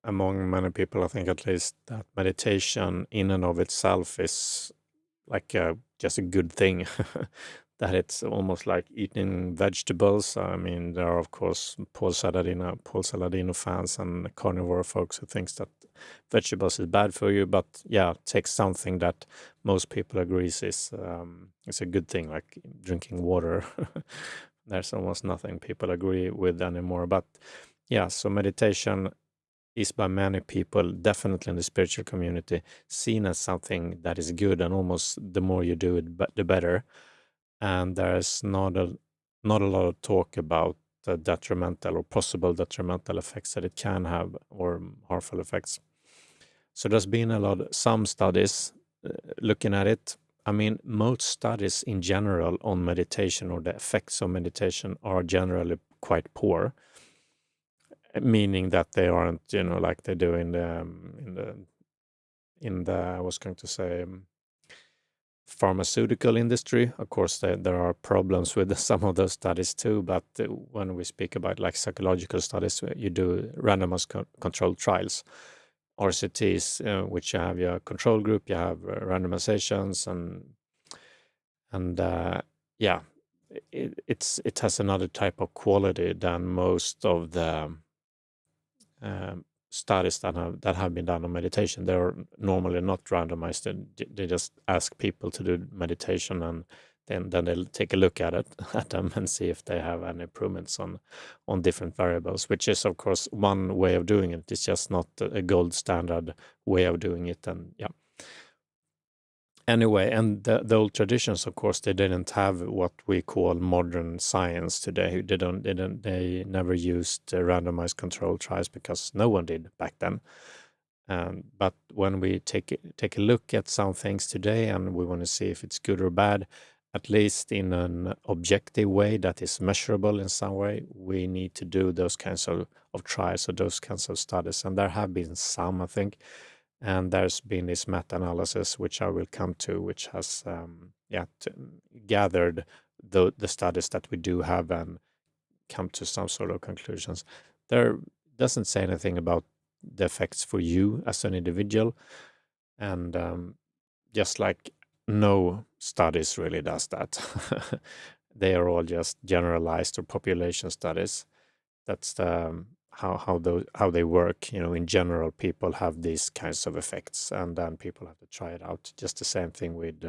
among many people, I think at least, that meditation in and of itself is like just a good thing. That it's almost like eating vegetables. I mean, there are of course Paul Saladino fans and carnivore folks who thinks that vegetables is bad for you. But yeah, take something that most people agrees is a good thing, like drinking water. There's almost nothing people agree with anymore. But yeah, so meditation is by many people, definitely in the spiritual community, seen as something that is good, and almost the more you do it, the better. And there's not a lot of talk about the detrimental or possible detrimental effects that it can have, or harmful effects. So there's been some studies looking at it. I mean, most studies in general on meditation or the effects of meditation are generally quite poor, meaning that they aren't, like they do in the I was going to say pharmaceutical industry. Of course, there are problems with some of those studies too. But when we speak about like psychological studies, you do randomized controlled trials, RCTs, which you have your control group, you have randomizations, and yeah, it has another type of quality than most of the studies that have been done on meditation. They're normally not randomized. They just ask people to do meditation, and then they'll take a look at them and see if they have any improvements on different variables, which is of course one way of doing it. It's just not a gold standard way of doing it. And yeah, anyway, and the old traditions, of course, they didn't have what we call modern science today. They never used randomized control trials because no one did back then. But when we take a look at some things today and we want to see if it's good or bad, at least in an objective way that is measurable in some way, we need to do those kinds of trials or those kinds of studies. And there have been some, I think. And there's been this meta-analysis, which I will come to, which has gathered the studies that we do have and come to some sort of conclusions. There doesn't say anything about the effects for you as an individual, and just like no studies really does that. They are all just generalized or population studies. That's how they work. In general, people have these kinds of effects, and then people have to try it out. Just the same thing with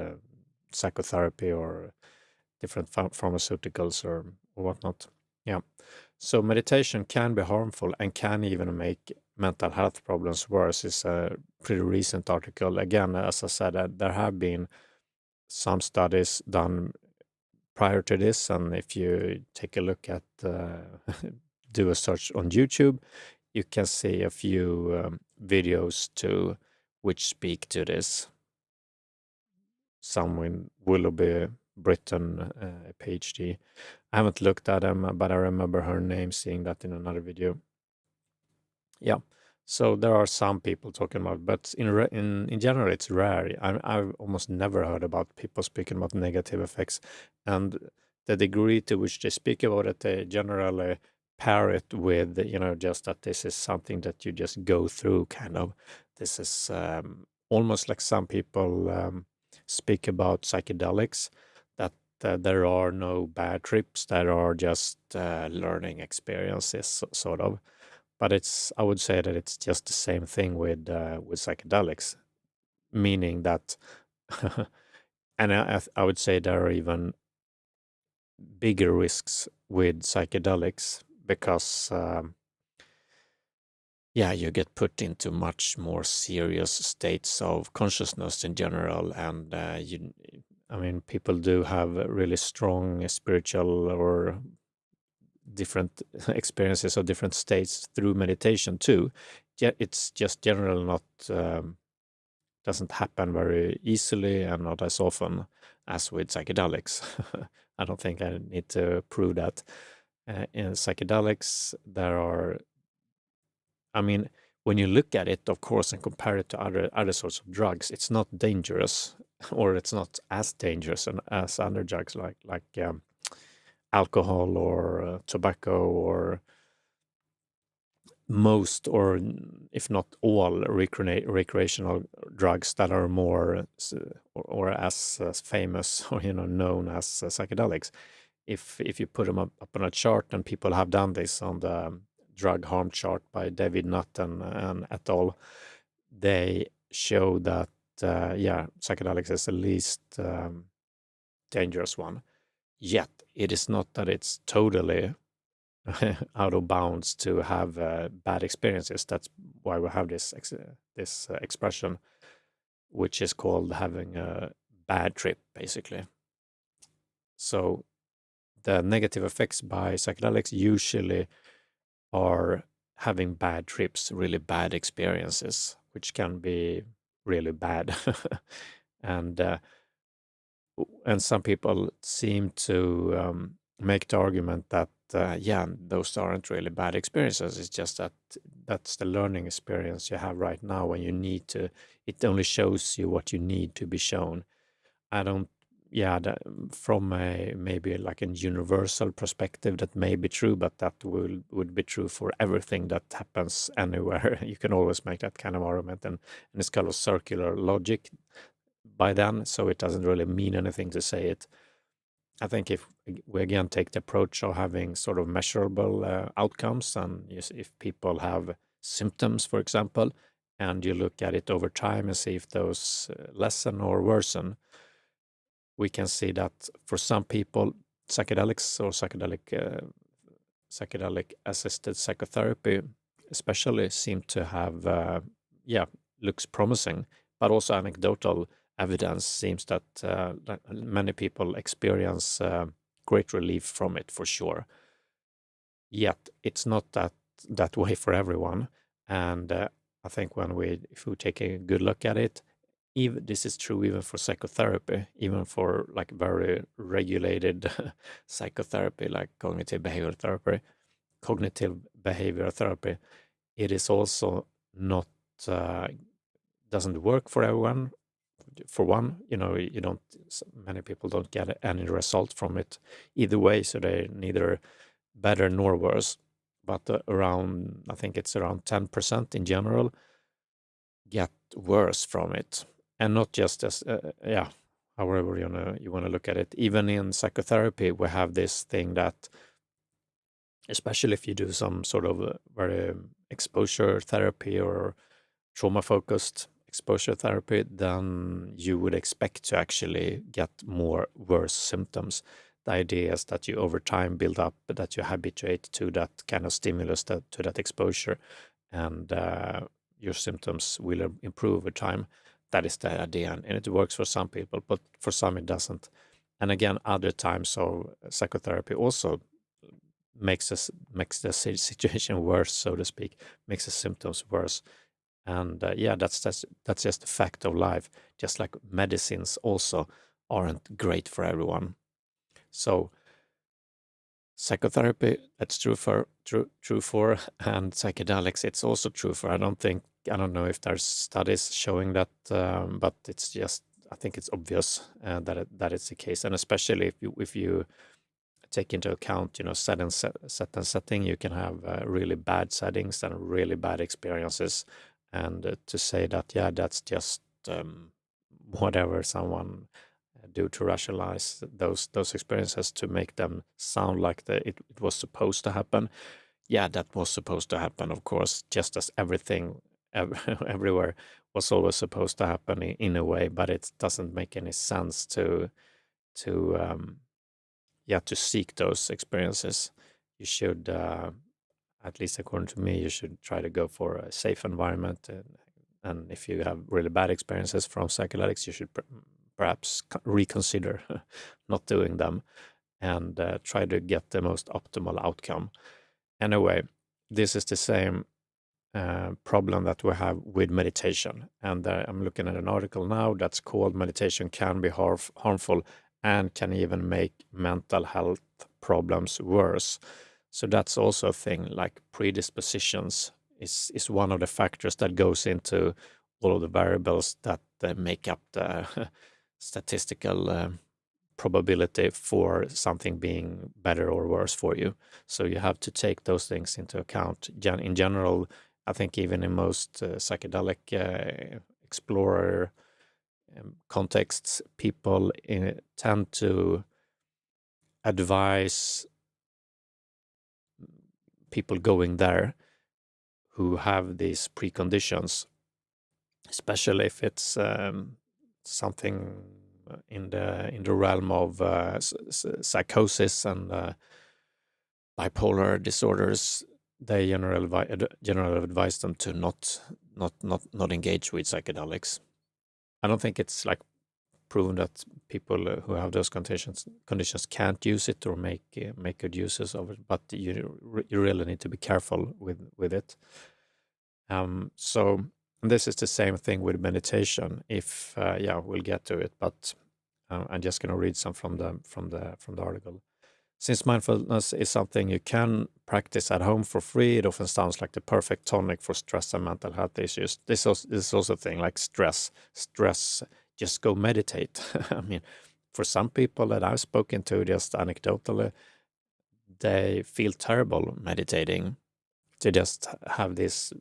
psychotherapy or different pharmaceuticals or whatnot. Yeah. So meditation can be harmful and can even make mental health problems worse. Is a pretty recent article. Again, as I said, there have been some studies done prior to this, and if you take a look at do a search on YouTube, you can see a few videos to which speak to this. Some in Willoughby, Britain, a PhD. I haven't looked at them, but I remember her name, seeing that in another video. Yeah. So there are some people talking about, but in general, it's rare. I've almost never heard about people speaking about negative effects, and the degree to which they speak about it, they generally pair it with, just that this is something that you just go through, kind of. This is almost like some people speak about psychedelics, that there are no bad trips, there are just learning experiences, sort of. But I would say that it's just the same thing with psychedelics, meaning that, and I would say there are even bigger risks with psychedelics because, you get put into much more serious states of consciousness in general, and people do have really strong spiritual or different experiences of different states through meditation too. It's just generally not doesn't happen very easily and not as often as with psychedelics. I don't think I need to prove that. In psychedelics, when you look at it, of course, and compare it to other sorts of drugs, it's not dangerous, or it's not as dangerous as other drugs like alcohol or tobacco or most, or if not all, recreational drugs that are more or as famous or known as psychedelics. If you put them up on a chart, and people have done this on the drug harm chart by David Nutt and et al., they show that psychedelics is the least dangerous one. Yet it is not that it's totally out of bounds to have bad experiences. That's why we have this expression, which is called having a bad trip, basically. So the negative effects by psychedelics usually are having bad trips, really bad experiences, which can be really bad. and some people seem to make the argument that those aren't really bad experiences. It's just that that's the learning experience you have right now, when you need to. It only shows you what you need to be shown. I don't. From a maybe like a universal perspective, that may be true, but that would be true for everything that happens anywhere. You can always make that kind of argument, and it's kind of circular logic by then, so it doesn't really mean anything to say it. I think if we again take the approach of having sort of measurable outcomes, and if people have symptoms, for example, and you look at it over time and see if those lessen or worsen, we can see that for some people, psychedelics or psychedelic assisted psychotherapy especially seem to have looks promising, but also anecdotal evidence seems that many people experience great relief from it, for sure. Yet it's not that way for everyone, and I think if we take a good look at it, even this is true even for psychotherapy, even for like very regulated psychotherapy like cognitive behavioral therapy, it is also not doesn't work for everyone. For one, you don't. Many people don't get any result from it either way, so they're neither better nor worse. But I think it's around 10% in general get worse from it, and not just as however you want to look at it. Even in psychotherapy, we have this thing that, especially if you do some sort of very exposure therapy or trauma focused exposure therapy, then you would expect to actually get more worse symptoms. The idea is that you over time build up, that you habituate to that kind of stimulus, to that exposure, and your symptoms will improve over time. That is the idea, and it works for some people, but for some it doesn't. And again, other times of psychotherapy also makes the situation worse, so to speak, makes the symptoms worse. And that's just a fact of life. Just like medicines also aren't great for everyone. So psychotherapy, that's true for, and psychedelics, it's also true for. I don't know if there's studies showing that, but it's just, I think it's obvious that it's the case. And especially if you take into account, set and setting, you can have really bad settings and really bad experiences. And to say that, that's just whatever someone do to rationalize those experiences to make them sound like it was supposed to happen. Yeah, that was supposed to happen, of course, just as everything everywhere was always supposed to happen in a way, but it doesn't make any sense to seek those experiences. You should, at least according to me, you should try to go for a safe environment. And if you have really bad experiences from psychedelics, you should perhaps reconsider not doing them, and try to get the most optimal outcome. Anyway, this is the same problem that we have with meditation. And I'm looking at an article now that's called "Meditation Can Be Harmful and Can Even Make Mental Health Problems Worse." So that's also a thing, like predispositions is one of the factors that goes into all of the variables that make up the statistical probability for something being better or worse for you. So you have to take those things into account. In general, I think even in most psychedelic explorer contexts, people tend to advise people going there who have these preconditions, especially if it's something in the realm of psychosis and bipolar disorders. They generally advise them to not engage with psychedelics. I don't think it's like proven that people who have those conditions can't use it or make good uses of it, but you really need to be careful with it. So this is the same thing with meditation. If we'll get to it, but I'm just going to read some from the article. Since mindfulness is something you can practice at home for free, it often sounds like the perfect tonic for stress and mental health issues. This is also a thing like stress. Just go meditate. I mean, for some people that I've spoken to, just anecdotally, they feel terrible meditating. They just have this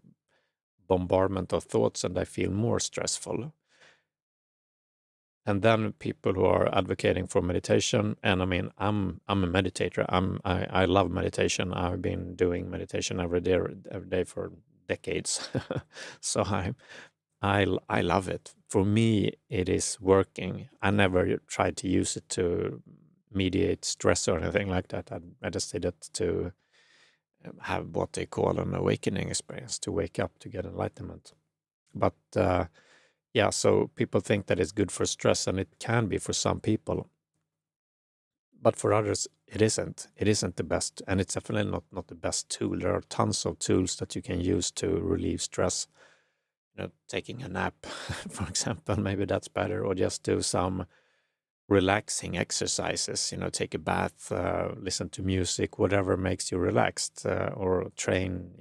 bombardment of thoughts and they feel more stressful. And then people who are advocating for meditation, and I mean, I'm a meditator. I love meditation. I've been doing meditation every day for decades. So I love it. For me, it is working. I never tried to use it to mediate stress or anything like that. I just did it to have what they call an awakening experience, to wake up, to get enlightenment. But so people think that it's good for stress, and it can be for some people. But for others, it isn't. It isn't the best, and it's definitely not the best tool. There are tons of tools that you can use to relieve stress. Taking a nap, for example, maybe that's better, or just do some relaxing exercises, take a bath, listen to music, whatever makes you relaxed, or train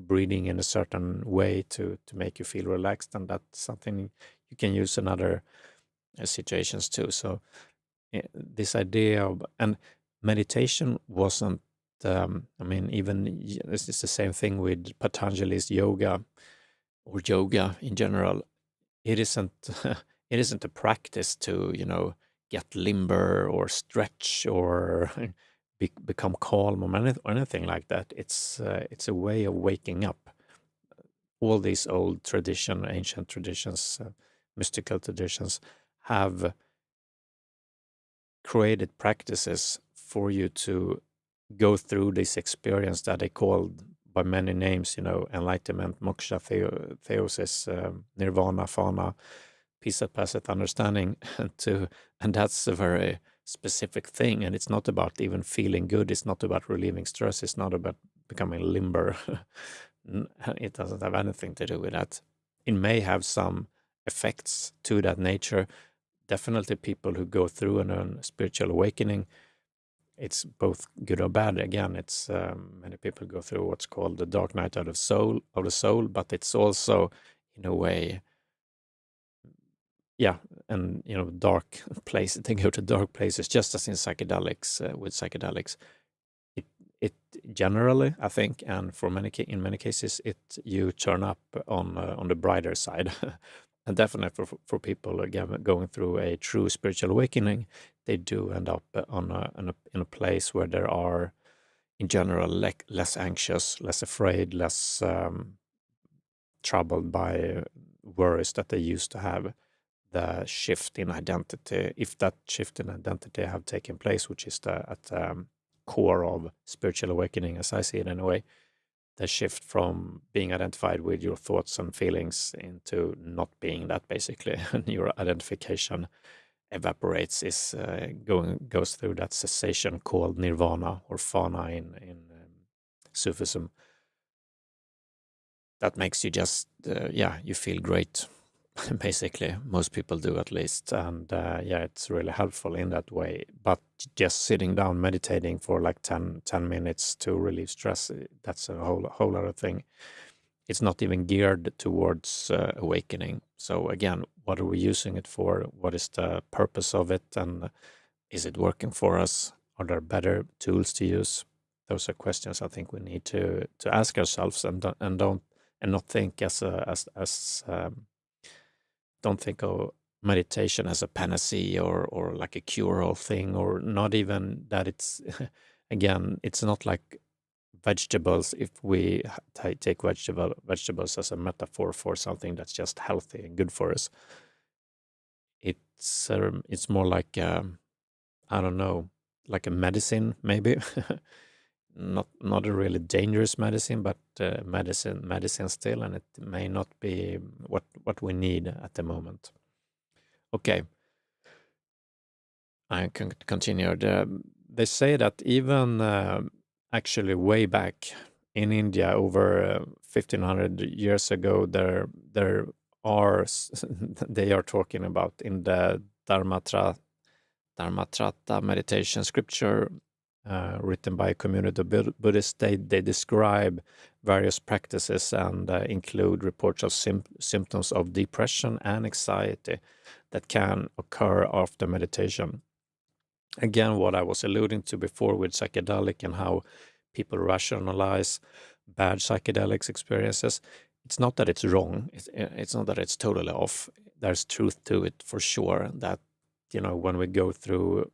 breathing in a certain way to make you feel relaxed. And that's something you can use in other situations too. So this idea of, and meditation wasn't, even this is the same thing with Patanjali's yoga or yoga in general. It isn't, it isn't a practice to, get limber or stretch or become calm or anything like that. It's a way of waking up. All these old ancient traditions, mystical traditions have created practices for you to go through this experience that they called by many names, enlightenment, moksha, theosis, nirvana, fanaa, peace at passive understanding, and that's a very specific thing. And it's not about even feeling good. It's not about relieving stress. It's not about becoming limber. It doesn't have anything to do with that. It may have some effects to that nature. Definitely people who go through a spiritual awakening, it's both good or bad. Again, it's many people go through what's called the dark night of the soul, but it's also in a way, and dark places. They go to dark places, just as in psychedelics. With psychedelics, it generally, I think, and in many cases, you turn up on the brighter side. And definitely for people again going through a true spiritual awakening, they do end up in a place where there are, in general, less anxious, less afraid, less troubled by worries that they used to have. The shift in identity, if that shift in identity have taken place, which is at the core of spiritual awakening, as I see it in a way, the shift from being identified with your thoughts and feelings into not being that, basically, and your identification evaporates, goes through that cessation called nirvana or fanaa in Sufism. That makes you just, you feel great. Basically, most people do, at least, and it's really helpful in that way. But just sitting down meditating for like 10 minutes to relieve stress, that's a whole other thing. It's not even geared towards awakening. So again, what are we using it for? What is the purpose of it? And Is it working for us? Are there better tools to use? Those are questions I think we need to ask ourselves, and not think don't think of meditation as a panacea or like a cure-all thing, or not even that it's again, it's not like vegetables. If we take vegetables as a metaphor for something that's just healthy and good for us, it's more like I don't know, like a medicine maybe. Not a really dangerous medicine, but medicine still, and it may not be what we need at the moment. Okay, I can continue. They say that even actually way back in India, over 1500 years ago, there are they are talking about in the Dharmatratta meditation scripture, written by a community of Buddhists. They describe various practices and include reports of symptoms of depression and anxiety that can occur after meditation. Again, what I was alluding to before with psychedelic and how people rationalize bad psychedelics experiences. It's not that it's wrong. It's not that it's totally off. There's truth to it for sure, that when we go through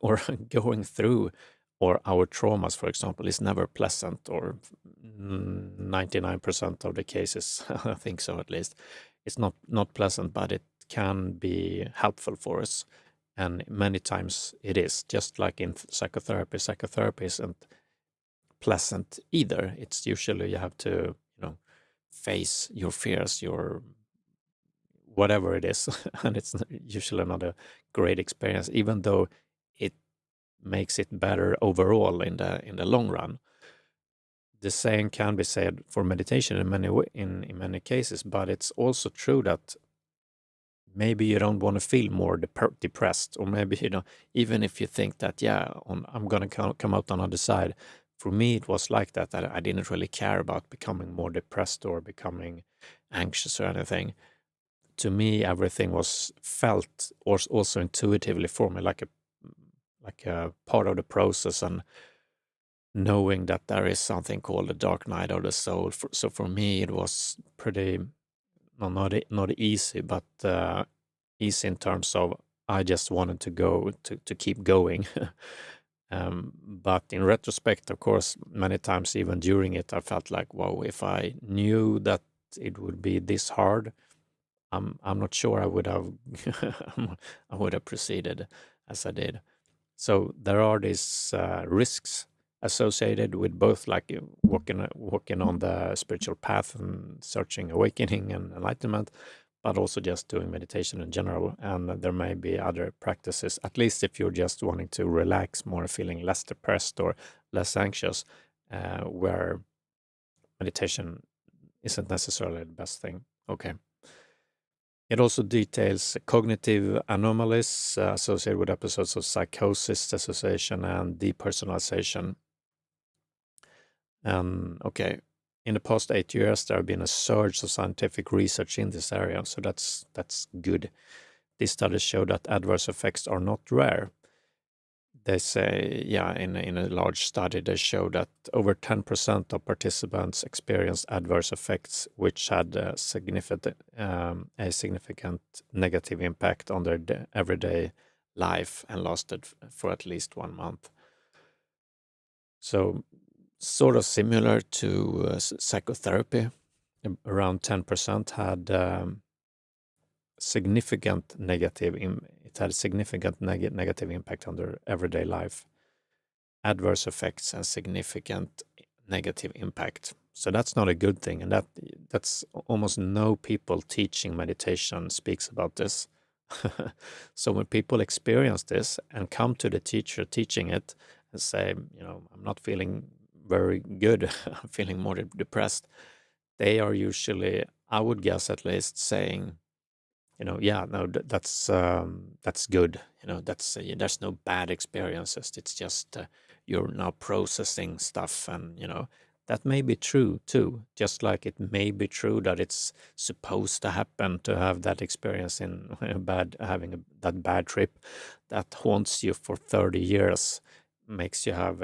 or going through, or our traumas, for example, is never pleasant, or 99% of the cases, I think so at least, it's not pleasant, but it can be helpful for us. And many times it is, just like in psychotherapy. Psychotherapy isn't pleasant either. It's usually you have to, face your fears, your whatever it is, and it's usually not a great experience, even though it makes it better overall in the long run. The same can be said for meditation in in many cases, but it's also true that maybe you don't want to feel more depressed, or maybe even if you think that I'm gonna come out on the other side. For me, it was like that. I didn't really care about becoming more depressed or becoming anxious or anything. To me, everything was felt or also intuitively for me like a part of the process, and knowing that there is something called the dark night of the soul. So for me, it was pretty not easy, but easy in terms of I just wanted to go to keep going. But in retrospect, of course, many times even during it, I felt like, wow, if I knew that it would be this hard, I'm not sure I would have I would have proceeded as I did. So there are these risks associated with both, like walking on the spiritual path and searching awakening and enlightenment, but also just doing meditation in general. And there may be other practices, at least if you're just wanting to relax more, feeling less depressed or less anxious, where meditation isn't necessarily the best thing. Okay. It also details cognitive anomalies associated with episodes of psychosis, dissociation, and depersonalization. Okay, in the past 8 years, there have been a surge of scientific research in this area, so that's good. These studies show that adverse effects are not rare. They say, in a large study, they show that over 10% of participants experienced adverse effects, which had a significant negative impact on their everyday life and lasted for at least 1 month. So, sort of similar to psychotherapy, around 10% had significant negative negative impact on their everyday life, adverse effects, and significant negative impact. So that's not a good thing, and that's almost no people teaching meditation speaks about this. So when people experience this and come to the teacher teaching it and say, I'm not feeling very good, I'm feeling more depressed, they are usually, I would guess at least, saying, that's good. That's there's no bad experiences. It's just you're now processing stuff, and that may be true too, just like it may be true that it's supposed to happen to have that experience in that bad trip that haunts you for 30 years, makes you have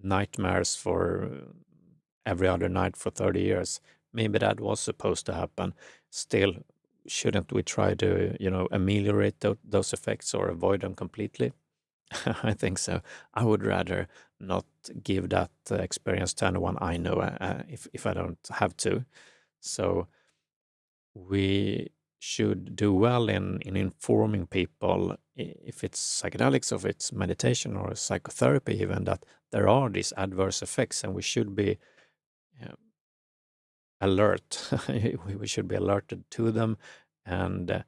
nightmares for every other night for 30 years. Maybe that was supposed to happen. Still, shouldn't we try to ameliorate those effects or avoid them completely? I think so. I would rather not give that experience to anyone I know if I don't have to. So we should do well in informing people, if it's psychedelics, or if it's meditation or psychotherapy even, that there are these adverse effects and we should be alert. We should be alerted to them, and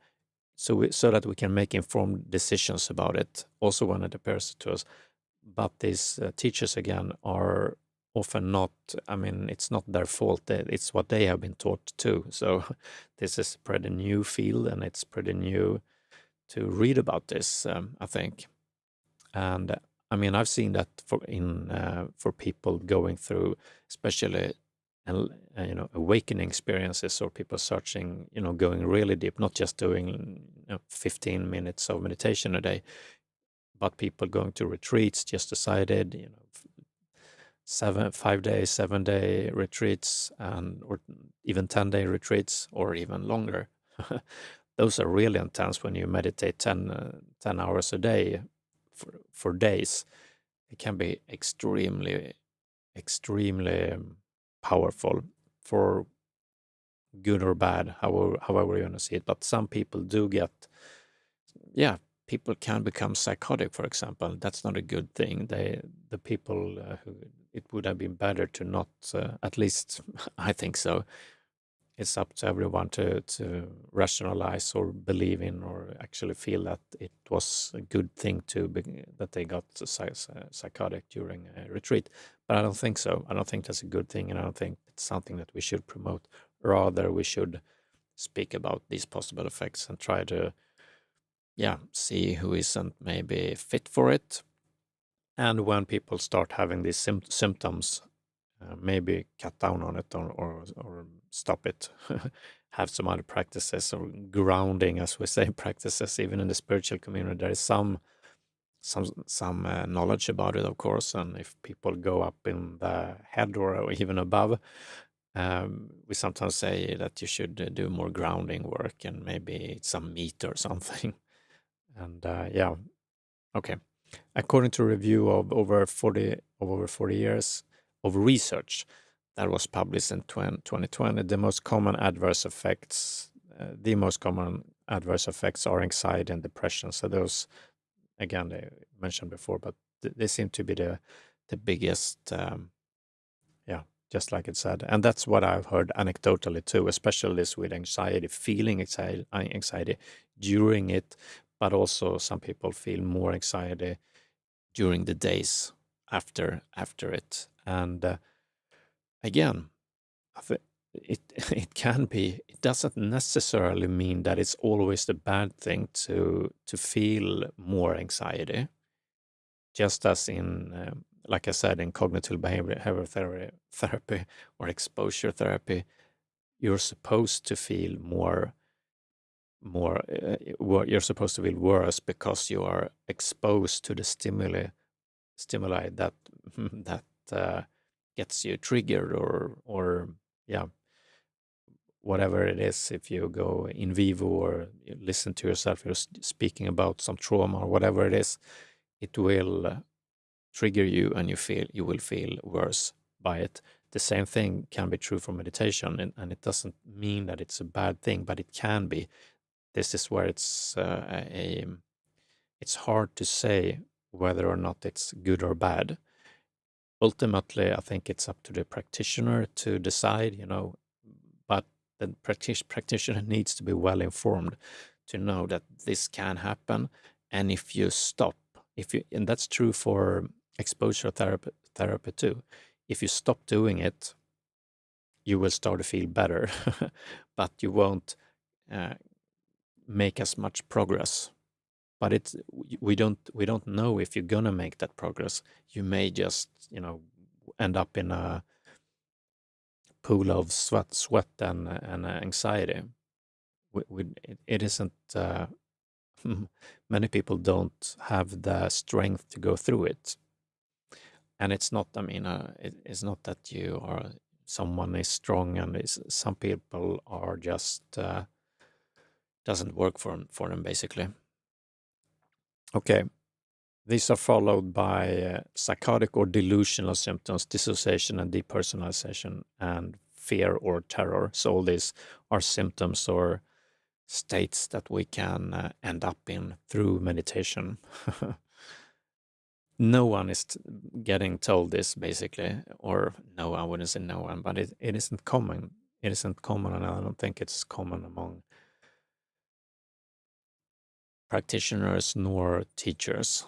so that we can make informed decisions about it also when it appears to us. But these teachers, again, are often not, I mean, it's not their fault. It's what they have been taught too. So this is pretty new field, and it's pretty new to read about this, I think. And I mean, I've seen that for people going through, especially awakening experiences, or people searching, going really deep, not just doing 15 minutes of meditation a day, but people going to retreats, just decided, 5-day, 7-day retreats, or even 10-day retreats, or even longer. Those are really intense when you meditate 10 hours a day for days. It can be extremely, extremely powerful, for good or bad, however you want to see it. But some people do get, people can become psychotic, for example. That's not a good thing. The people who it would have been better to not, at least I think so. It's up to everyone to rationalize or believe in, or actually feel that it was a good thing that they got psychotic during a retreat. But I don't think so. I don't think that's a good thing, and I don't think it's something that we should promote. Rather, we should speak about these possible effects and try to, see who isn't maybe fit for it. And when people start having these symptoms, maybe cut down on it, or stop it. Have some other practices, or grounding, as we say, practices. Even in the spiritual community, there is some knowledge about it, of course. And if people go up in the head or even above, we sometimes say that you should do more grounding work, and maybe some meat or something. And okay. According to a review of over 40 years of research that was published in 2020, the most common adverse effects are anxiety and depression. So those, again, they mentioned before, but they seem to be the biggest, just like it said. And that's what I've heard anecdotally too, especially this with anxiety, feeling anxiety during it, but also some people feel more anxiety during the days after it. And again, it can be. It doesn't necessarily mean that it's always the bad thing to feel more anxiety. Just as in, like I said, in cognitive behavioral therapy or exposure therapy, you're supposed to feel you're supposed to feel worse because you are exposed to the stimuli that gets you triggered, or whatever it is. If you go in vivo, or you listen to yourself, you're speaking about some trauma or whatever it is, it will trigger you, and you will feel worse by it. The same thing can be true for meditation, and it doesn't mean that it's a bad thing, but it can be. This is where it's hard to say whether or not it's good or bad. Ultimately, I think it's up to the practitioner to decide, but the practitioner needs to be well informed to know that this can happen. And if you stop, and that's true for exposure therapy too, if you stop doing it, you will start to feel better, but you won't make as much progress. But we don't know if you're gonna make that progress. You may just end up in a pool of sweat and anxiety. It isn't. Many people don't have the strength to go through it, and it's not. I mean, it's not that you are someone is strong, and some people are just doesn't work for them basically. Okay. These are followed by psychotic or delusional symptoms, dissociation and depersonalization, and fear or terror. So all these are symptoms or states that we can end up in through meditation. No one is getting told this basically, or no, I wouldn't say no one, but it isn't common. It isn't common, and I don't think it's common among practitioners nor teachers.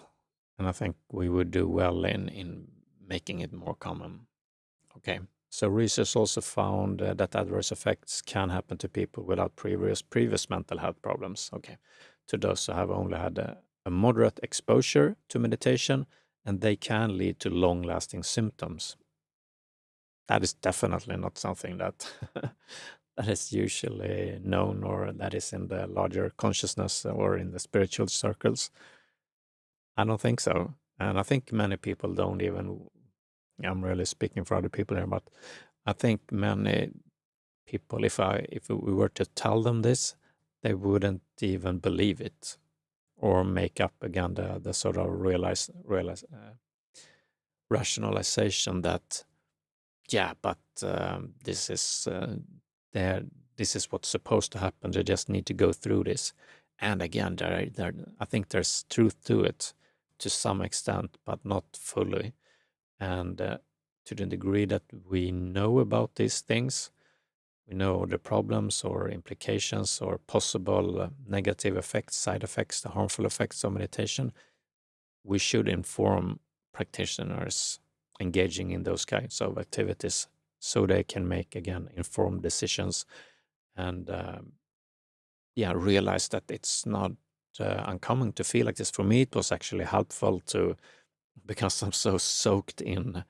And I think we would do well in making it more common. Okay, so research also found that adverse effects can happen to people without previous mental health problems. Okay, to those who have only had a moderate exposure to meditation, and they can lead to long-lasting symptoms. That is definitely not something that that is usually known, or that is in the larger consciousness or in the spiritual circles. I don't think so. And I think many people don't even, I'm really speaking for other people here, but I think many people, if we were to tell them this, they wouldn't even believe it or make up again the sort of rationalization that, yeah, but this is this is what's supposed to happen. They just need to go through this. And again, I think there's truth to it to some extent, but not fully. And to the degree that we know about these things, we know the problems or implications or possible negative effects, side effects, the harmful effects of meditation, we should inform practitioners engaging in those kinds of activities so they can make, again, informed decisions and realize that it's not uncommon to feel like this. For me, it was actually helpful because I'm so soaked in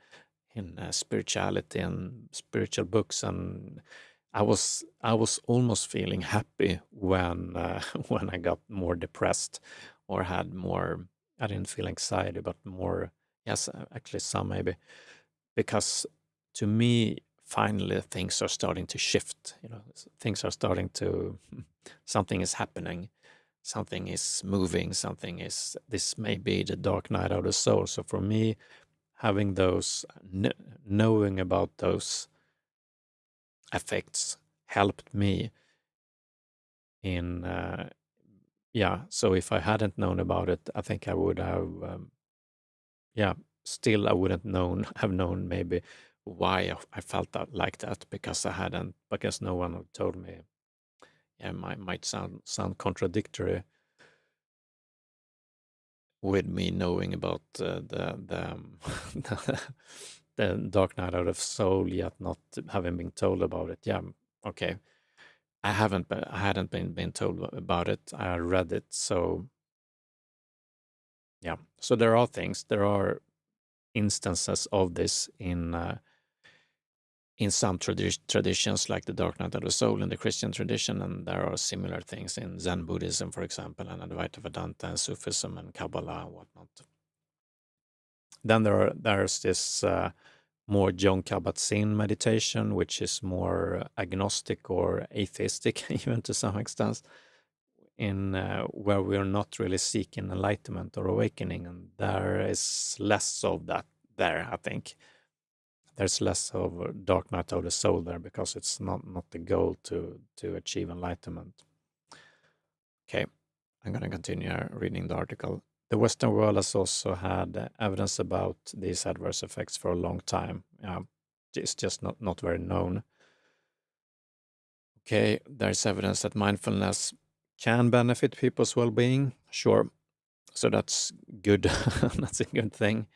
spirituality and spiritual books, and I was almost feeling happy when when I got more depressed or had more. I didn't feel anxiety, but more. Yes, actually, some maybe, because to me, finally, things are starting to shift. Things are starting to. Something is happening. Something is moving. This may be the dark night of the soul. So for me, having those, knowing about those effects helped me in, so if I hadn't known about it, I think I would have, still I wouldn't have known maybe why I felt like that, because no one had told me. Yeah, might sound contradictory with me knowing about the dark night of the soul, yet not having been told about it. Yeah, okay. I hadn't been told about it. I read it, so yeah. So there are instances of this in some traditions, like the Dark Night of the Soul in the Christian tradition, and there are similar things in Zen Buddhism, for example, and Advaita Vedanta and Sufism and Kabbala and whatnot. Then there's this more Jon Kabat-Zinn meditation, which is more agnostic or atheistic, even to some extent, in where we are not really seeking enlightenment or awakening, and there is less of that there. I think there's less of dark night of the soul there, because it's not the goal to achieve enlightenment. Okay, I'm going to continue reading the article. The Western world has also had evidence about these adverse effects for a long time. It's just not very known. Okay, there's evidence that mindfulness can benefit people's well-being. Sure. So that's good. That's a good thing.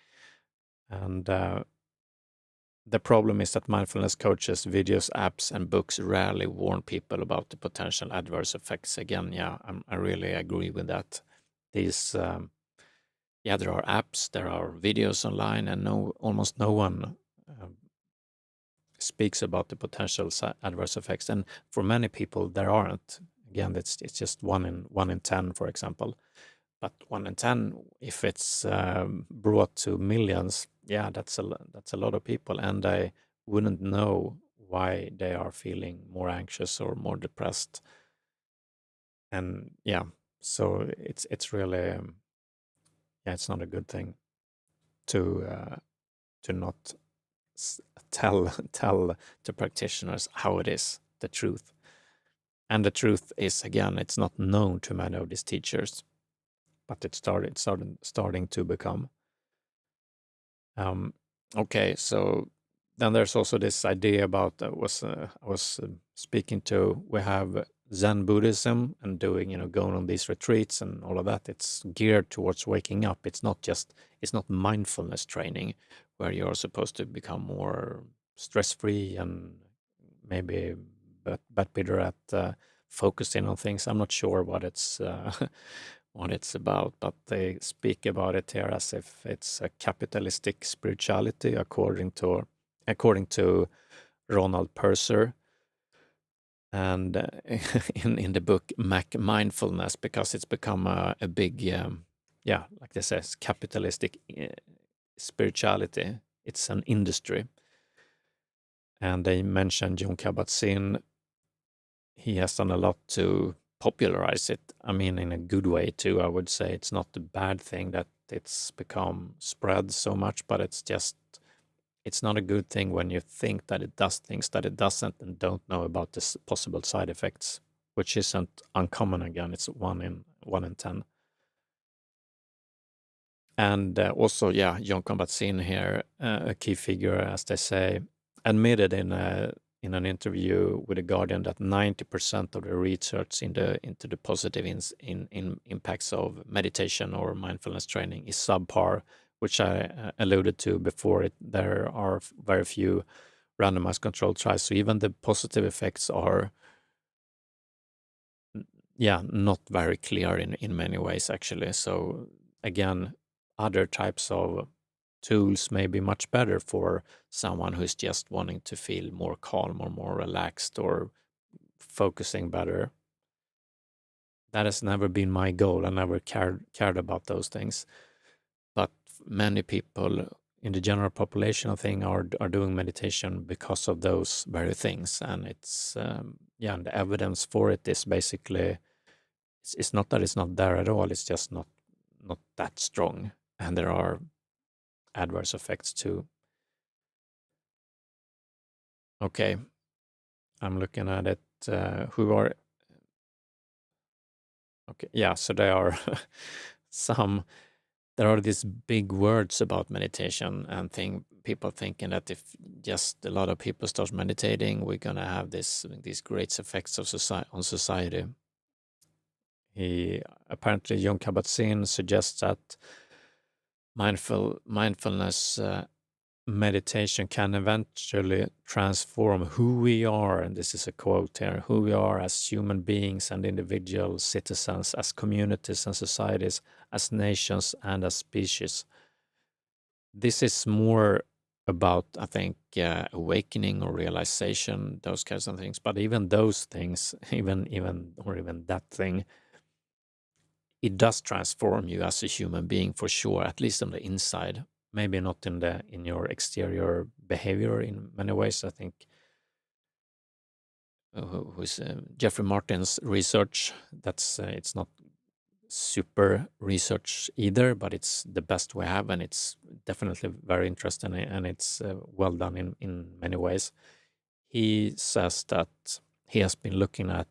And the problem is that mindfulness coaches, videos, apps, and books rarely warn people about the potential adverse effects. Again, I really agree with that. These, there are apps, there are videos online, and almost no one speaks about the potential adverse effects, and for many people there aren't. Again, it's just 1 in 10, for example. But 1 in 10, if it's brought to millions, yeah, that's a lot of people, and I wouldn't know why they are feeling more anxious or more depressed. And yeah, so it's really yeah, it's not a good thing to not tell the practitioners how it is, the truth. And the truth is, again, it's not known to many of these teachers, but it's starting to become. Okay, so then there's also this idea about I was speaking to. We have Zen Buddhism and doing, going on these retreats and all of that. It's geared towards waking up. It's not mindfulness training where you're supposed to become more stress free and maybe but better at focusing on things. I'm not sure what it's what it's about, but they speak about it here as if it's a capitalistic spirituality, according to Ronald Purser, and in the book Mac Mindfulness, because it's become a big, like they say, capitalistic spirituality. It's an industry, and they mentioned Jon Kabat-Zinn. He has done a lot to popularize it. I mean, in a good way too. I would say it's not a bad thing that it's become spread so much, but it's not a good thing when you think that it does things that it doesn't and don't know about the possible side effects, which isn't uncommon. Again, it's 1 in 10. And also, yeah, Jon Kabat-Zinn here, a key figure, as they say, admitted in an interview with The Guardian that 90% of the research into the positive impacts of meditation or mindfulness training is subpar, which I alluded to before. There are very few randomized controlled trials, so even the positive effects are, not very clear in many ways, actually. So again, other types of tools may be much better for someone who's just wanting to feel more calm or more relaxed or focusing better. That has never been my goal. I never cared about those things. But many people in the general population, I think, are doing meditation because of those very things. And it's, and the evidence for it is basically, it's not that it's not there at all. It's just not that strong. And there are adverse effects too. Okay, I'm looking at it. Who are okay? Yeah, so there are there are these big words about meditation and people thinking that if just a lot of people start meditating, we're gonna have these great effects on society. Apparently Jon Kabat-Zinn suggests that mindfulness meditation can eventually transform who we are, and this is a quote here, who we are as human beings and individual citizens, as communities and societies, as nations and as species. This is more about, I think, awakening or realization, those kinds of things. But even those things, even that thing, it does transform you as a human being for sure, at least on the inside. Maybe not in your exterior behavior in many ways. I think who's Jeffrey Martin's research, that's it's not super research either, but it's the best we have, and it's definitely very interesting, and it's well done in many ways. He says that he has been looking at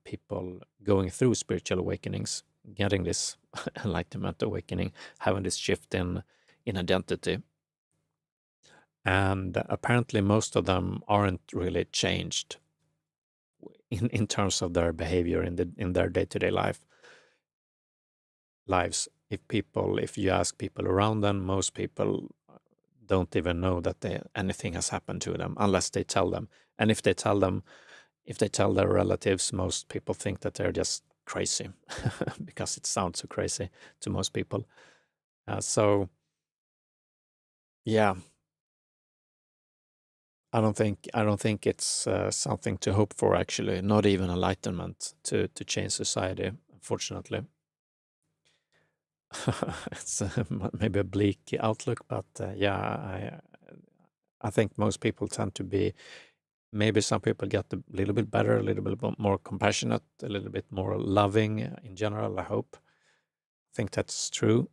people going through spiritual awakenings, getting this enlightenment awakening, having this shift in identity. And apparently most of them aren't really changed in terms of their behavior in their day-to-day lives. If you ask people around them, most people don't even know that anything has happened to them unless they tell them. And if they tell their relatives, most people think that they're just crazy because it sounds so crazy to most people. So yeah, I don't think it's something to hope for, actually. Not even enlightenment to change society, unfortunately. It's maybe a bleak outlook, but I think most people tend to be. Maybe some people get a little bit better, a little bit more compassionate, a little bit more loving in general. I hope. I think that's true,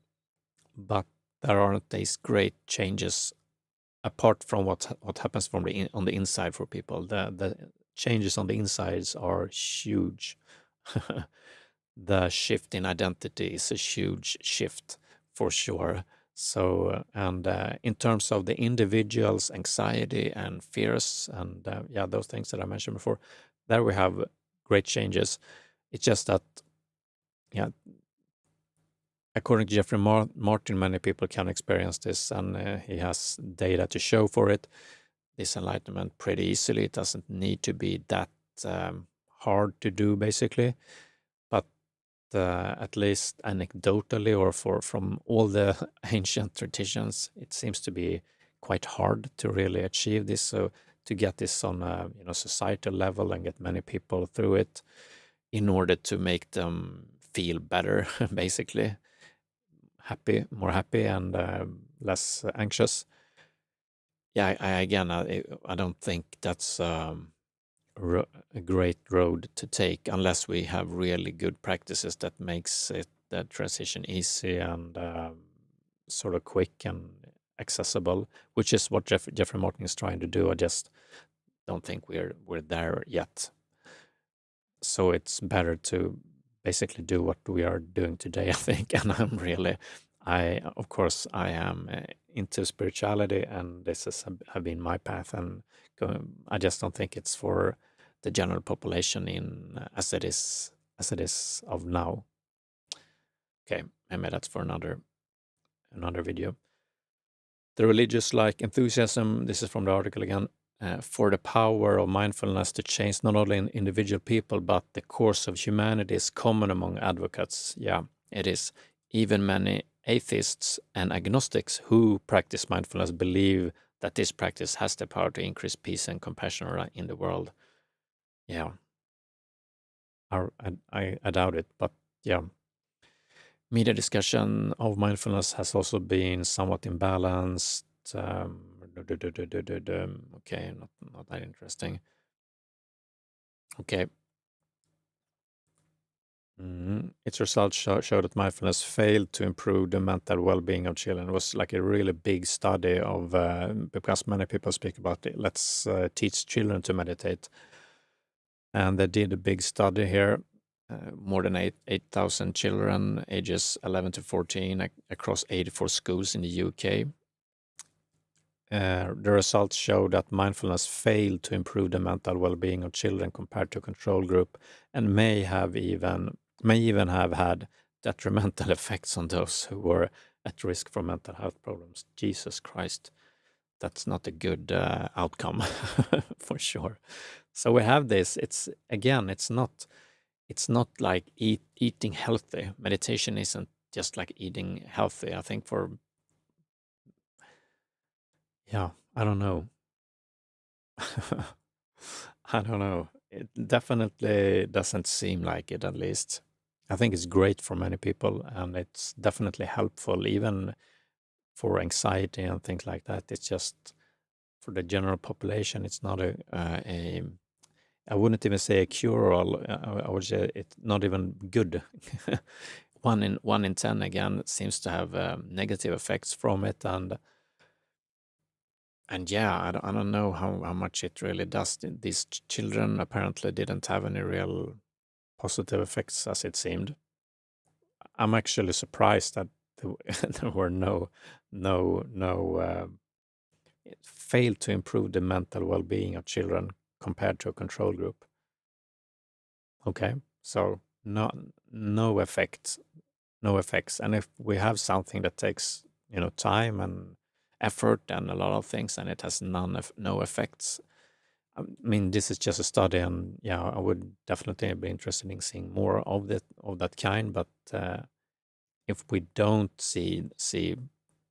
but there aren't these great changes apart from what happens from on the inside for people. The changes on the insides are huge. The shift in identity is a huge shift for sure. So, and in terms of the individual's anxiety and fears and those things that I mentioned before, there we have great changes. It's just that, yeah, according to Jeffrey Martin, many people can experience this, and he has data to show for it. This enlightenment pretty easily. It doesn't need to be that hard to do, basically. But at least anecdotally, or from all the ancient traditions, it seems to be quite hard to really achieve this. So to get this on a societal level and get many people through it in order to make them feel better, basically more happy and less anxious. Yeah, I don't think that's a great road to take unless we have really good practices that makes that transition easy and sort of quick and accessible, which is what Jeffrey Martin is trying to do. I just don't think we're there yet. So it's better to basically do what we are doing today, I think. And of course, I am into spirituality, and this has have been my path. And I just don't think it's for the general population as it is of now. Okay, maybe that's for another video. The religious-like enthusiasm. This is from the article again. For the power of mindfulness to change not only individual people, but the course of humanity is common among advocates. Yeah, it is. Even many atheists and agnostics who practice mindfulness believe that this practice has the power to increase peace and compassion in the world. Yeah, I doubt it, but yeah. Media discussion of mindfulness has also been somewhat imbalanced. Okay, not that interesting. Okay. Its results show that mindfulness failed to improve the mental well-being of children. It was like a really big study of, because many people speak about it, let's teach children to meditate. And they did a big study here, more than 8,000 children, ages 11 to 14, across 84 schools in the UK. The results show that mindfulness failed to improve the mental well-being of children compared to a control group, and may even have had detrimental effects on those who were at risk for mental health problems. Jesus Christ, that's not a good outcome for sure. So we have this. It's not like eating healthy. Meditation isn't just like eating healthy. I think I don't know. I don't know. It definitely doesn't seem like it, at least. I think it's great for many people, and it's definitely helpful, even for anxiety and things like that. It's just for the general population, it's not I wouldn't even say a cure-all. I would say it's not even good. One in 10 again seems to have negative effects from it, and yeah, I don't know how much it really does. These children apparently didn't have any real positive effects, as it seemed. I'm actually surprised that there were it failed to improve the mental well-being of children compared to a control group. Okay, so no effects, and if we have something that takes time and effort and a lot of things, and it has no effects. I mean, this is just a study, and yeah, I would definitely be interested in seeing more of that kind. But if we don't see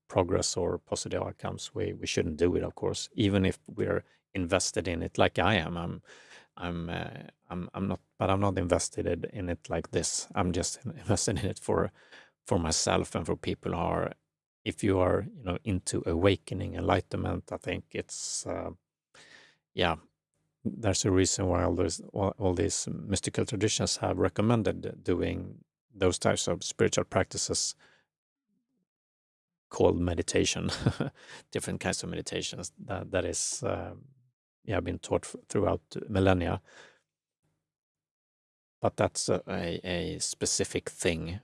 progress or positive outcomes, we shouldn't do it, of course, even if we're invested in it like I am. I'm not, but I'm not invested in it like this. I'm just invested in it for myself and for people who are, if you are, into awakening, enlightenment. I think it's, yeah, there's a reason why all these mystical traditions have recommended doing those types of spiritual practices called meditation, different kinds of meditations that is, been taught throughout millennia. But that's a specific thing.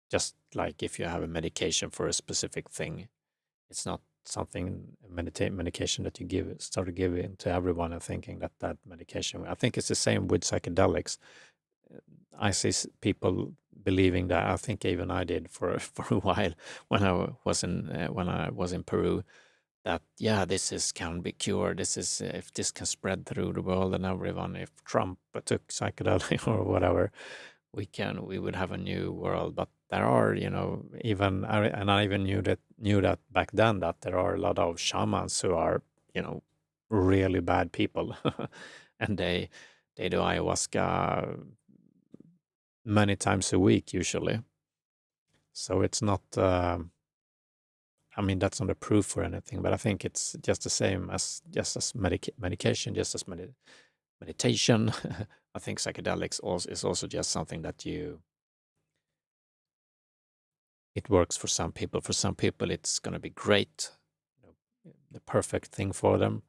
Just like if you have a medication for a specific thing, it's not something medication that you start giving to everyone and thinking that medication. I think it's the same with psychedelics. I see people believing that. I think even I did for for a while when I was in Peru. That this can be cured. This is if this can spread through the world and everyone. If Trump took psychedelic or whatever, we would have a new world. But there are, I even knew that back then, that there are a lot of shamans who are, really bad people, and they do ayahuasca many times a week usually. So it's not. That's not a proof or anything, but I think it's just the same as medication, just as meditation. I think psychedelics is also just something that it works for some people. For some people, it's going to be great, the perfect thing for them.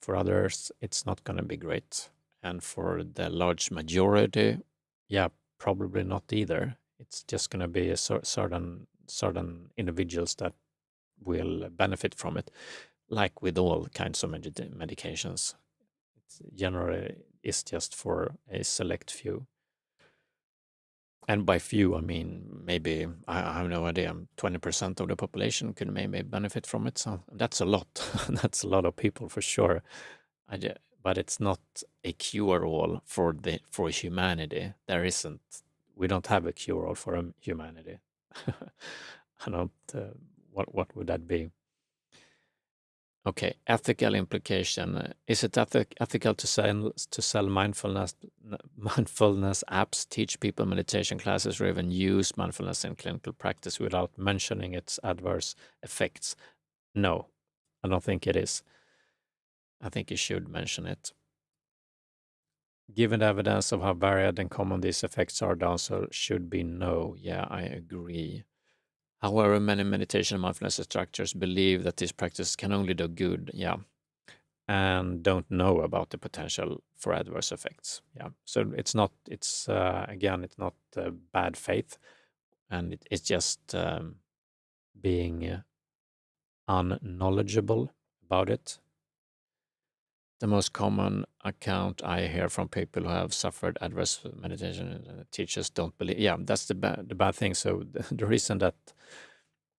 For others, it's not going to be great. And for the large majority, probably not either. It's just going to be a certain individuals that will benefit from it, like with all kinds of medications. It's generally is just for a select few. And by few, I mean maybe, I have no idea, 20% of the population could maybe benefit from it. So that's a lot. That's a lot of people for sure. But it's not a cure-all for humanity. There isn't. We don't have a cure-all for humanity. I don't. What would that be? Okay, ethical implication. Is it ethical to sell mindfulness apps, teach people meditation classes, or even use mindfulness in clinical practice without mentioning its adverse effects? No, I don't think it is. I think you should mention it. Given the evidence of how varied and common these effects are, the answer should be no. Yeah, I agree. However, many meditation and mindfulness instructors believe that these practices can only do good, and don't know about the potential for adverse effects. So it's not, again, it's not bad faith, and it's just being unknowledgeable about it. The most common account I hear from people who have suffered adverse meditation teachers don't believe. That's the bad thing. So the reason that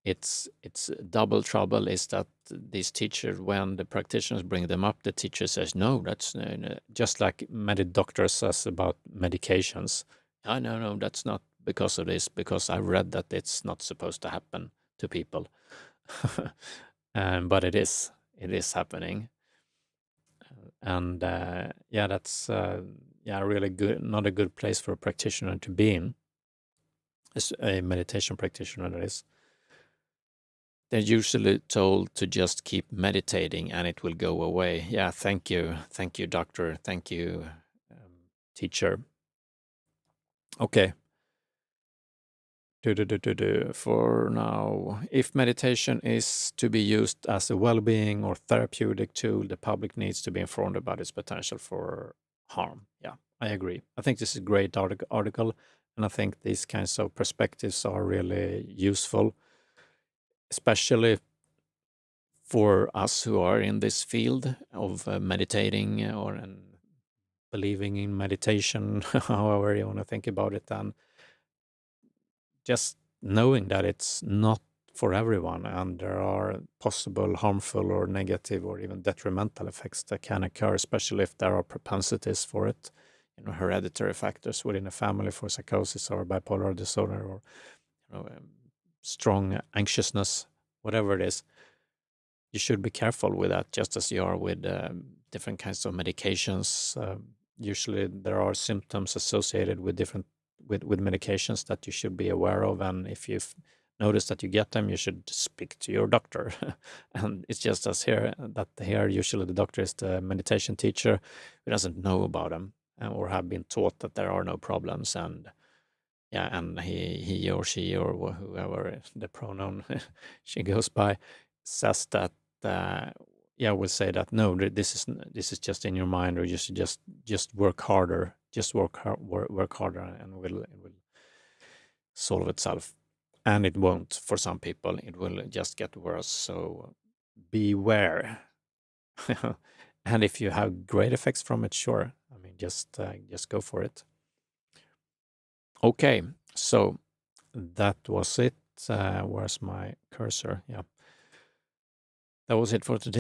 it's double trouble is that these teachers, when the practitioners bring them up, the teacher says, no, that's just like many doctors says about medications. No, that's not because of this, because I read that it's not supposed to happen to people. But it is happening. And that's really good, not a good place for a practitioner to be in. As a meditation practitioner, that is. They're usually told to just keep meditating and it will go away. Thank you, doctor. Thank you, teacher. Okay. For now, if meditation is to be used as a well-being or therapeutic tool, the public needs to be informed about its potential for harm. I agree. I think this is a great article, and I think these kinds of perspectives are really useful, especially for us who are in this field of meditating or believing in meditation, however you want to think about it, and just knowing that it's not for everyone and there are possible harmful or negative or even detrimental effects that can occur, especially if there are propensities for it, hereditary factors within a family for psychosis or bipolar disorder or strong anxiousness, whatever it is. you should be careful with that, just as you are with different kinds of medications. Usually there are symptoms associated with different with medications that you should be aware of, and if you've noticed that you get them, you should speak to your doctor. And it's just as here, that here usually the doctor is the meditation teacher who doesn't know about them or have been taught that there are no problems, and yeah, and he or she or whoever the pronoun she goes by says that yeah, will say that no, this is just in your mind, or you should just work harder, work harder, and it will solve itself. And it won't. For some people, it will just get worse. So beware. And if you have great effects from it, sure. I mean, just go for it. Okay, so that was it. Where's my cursor? Yeah, that was it for today.